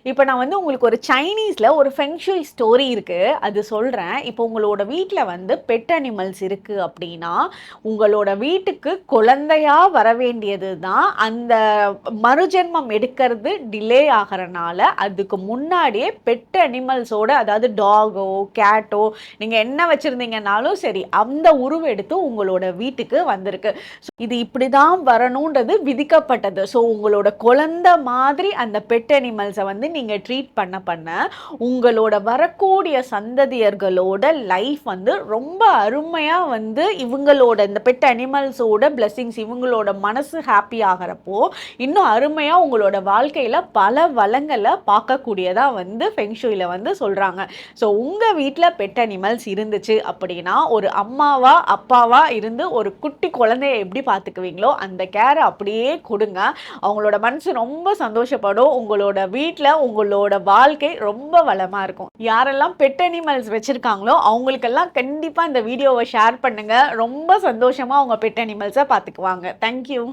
இப்போ நான் வந்து உங்களுக்கு ஒரு சைனீஸ்ல ஒரு ஃபெங்ஷுய் ஸ்டோரி இருக்கு. அது சொல்றேன். இப்போ உங்களோட வீட்ல வந்து பெட் அனிமல்ஸ் இருக்கு அப்படின்னா, உங்களோட வீட்டுக்கு குழந்தையா வரவேண்டியது தான் அந்த மறுஜென்மம் எடுக்கிறது டிலே ஆகறனால, அதுக்கு முன்னாடியே பெட் அனிமல்ஸோட அதாவது டாகோ, கேட்டோ நீங்க என்ன வச்சிருந்தீங்கன்னாலும் சரி, அந்த உருவெடுத்து உங்களோட வீட்டுக்கு வந்திருக்கு. இது இப்படிதான் வரணுன்றது விதிக்கப்பட்டது. ஸோ உங்களோட குழந்தை மாதிரி அந்த பெட் அனிமல்ஸை வந்து நீங்கள் ட்ரீட் பண்ண உங்களோட வரக்கூடிய சந்ததியர்களோட லைஃப் வந்து ரொம்ப அருமையாக வந்து இவங்களோட இந்த பெட் அனிமல்ஸோட பிளெஸிங்ஸ் இவங்களோட மனசு ஹாப்பி ஆகிறப்போ இன்னும் அருமையாக உங்களோட வாழ்க்கையில் பல வளங்களை பார்க்கக்கூடியதாக வந்து ஃபெங்ஷுயில் வந்து சொல்கிறாங்க. ஸோ உங்கள் வீட்டில் பெட் அனிமல்ஸ் இருந்துச்சு அப்படின்னா ஒரு அம்மாவா அப்பாவா இருந்து ஒரு குட்டி குழந்தைய எப்படி பார்த்துக்குவீங்களோ அந்த கேரை அப்படியே கொடுங்க. அவங்களோட மனசு ரொம்ப சந்தோஷப்படும். உங்களோட வீட்டில் உங்களோட வாழ்க்கை ரொம்ப வளமாக இருக்கும். யாரெல்லாம் பெட் அனிமல்ஸ் வச்சுருக்காங்களோ அவங்களுக்கெல்லாம் கண்டிப்பாக இந்த வீடியோவை ஷேர் பண்ணுங்கள். ரொம்ப சந்தோஷமாக அவங்க பெட் அனிமல்ஸை பார்த்துக்குவாங்க. தேங்க்யூ.